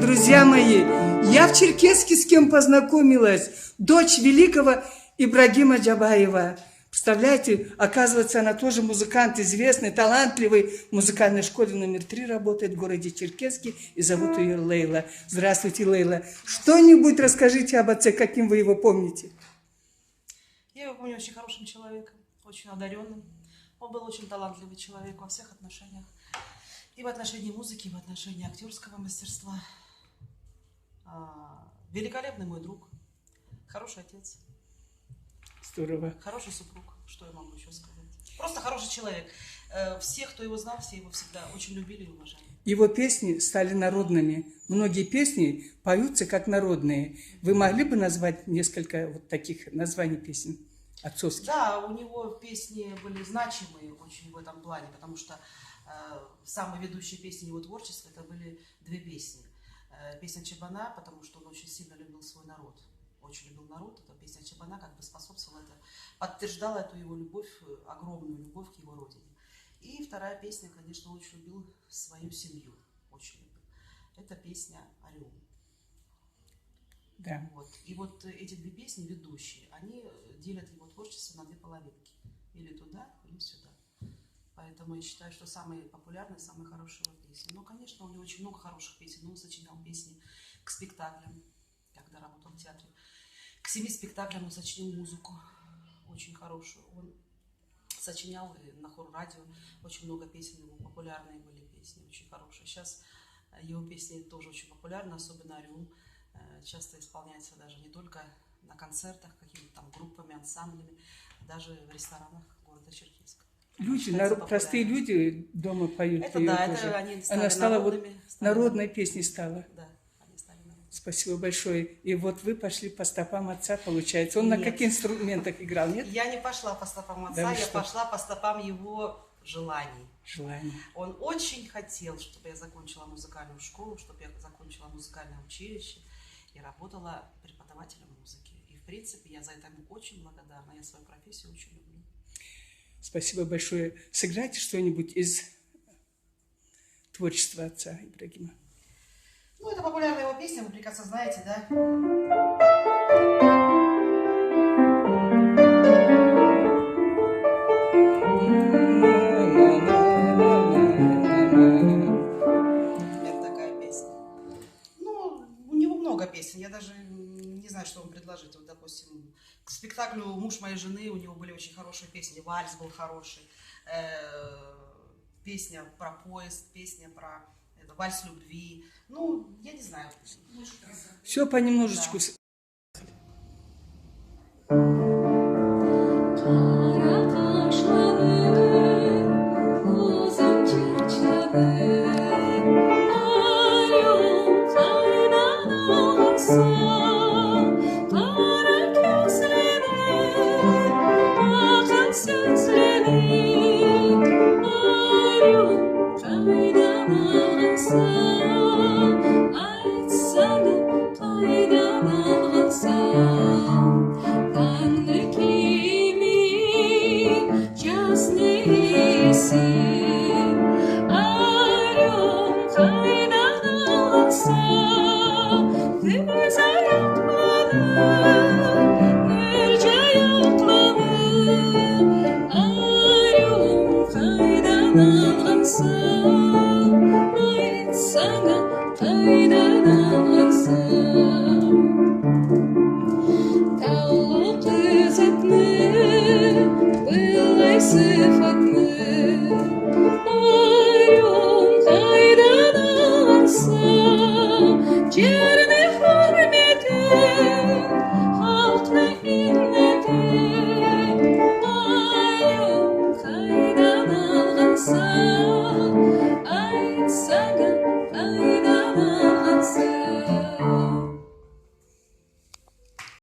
друзья мои, я в Черкесске с кем познакомилась? Дочь великого Ибрагима Джабаева. Представляете, оказывается, она тоже музыкант, известный, талантливый. В музыкальной школе номер 3 работает в городе Черкесске, и зовут ее Лейла. Здравствуйте, Лейла. Что-нибудь расскажите об отце, каким вы его помните? Я его помню очень хорошим человеком, очень одаренным. Он был очень талантливый человек во всех отношениях. И в отношении музыки, и в отношении актерского мастерства. Великолепный мой друг, хороший отец. Здорово. Хороший супруг, что я могу еще сказать. Просто хороший человек. Все, кто его знал, все его всегда очень любили и уважали. Его песни стали народными. Многие песни поются как народные. Вы могли бы назвать несколько вот таких названий песен отцовских? Да, у него песни были значимые очень в этом плане, потому что самые ведущие песни его творчества это были две песни. Песня Чабана, потому что он очень сильно любил свой народ. Очень любил народ. Эта песня Чабана как бы способствовала это, подтверждала эту его любовь, огромную любовь к его родине. И вторая песня, конечно, очень любил свою семью. Очень любил. Это песня «Орел». Да. Вот. И вот эти две песни ведущие, они делят его творчество на две половинки. Или туда, или сюда. Поэтому я считаю, что самые популярные, самые хорошие его песни. Но, конечно, у него очень много хороших песен. Он сочинял песни к спектаклям, когда работал в театре. К 7 спектаклям он сочинил музыку очень хорошую. Он сочинял на хор-радио очень много песен, его популярные были песни, очень хорошие. Сейчас его песни тоже очень популярны, особенно «Орел». Часто исполняется даже не только на концертах, какими-то там группами, ансамблями, даже в ресторанах города Черкесска. Люди, простые люди дома поют. Это ее да, тоже. это они стали Она стала народными, народной песней стала. Да, они стали народными. Спасибо большое. И вот вы пошли по стопам отца, получается. Он Нет. на каких инструментах играл, нет? Я не пошла по стопам отца, Да вы я что? пошла по стопам его желаний. Желание. Он очень хотел, чтобы я закончила музыкальную школу, чтобы я закончила музыкальное училище и работала преподавателем музыки. И, в принципе, я за это ему очень благодарна. Я свою профессию очень люблю. Спасибо большое. Сыграйте что-нибудь из творчества отца Ибрагима. Ну, это популярная его песня, вы прекрасно знаете, да? Это такая песня. Ну, у него много песен, я даже не знаю, что вам предложить. Вот, допустим, к спектаклю «Муж моей жены» у него были очень хорошие песни, вальс был хороший, песня про поезд, песня про вальс любви. Ну, я не знаю. Все понемножечку. Да. Orel, kaynanan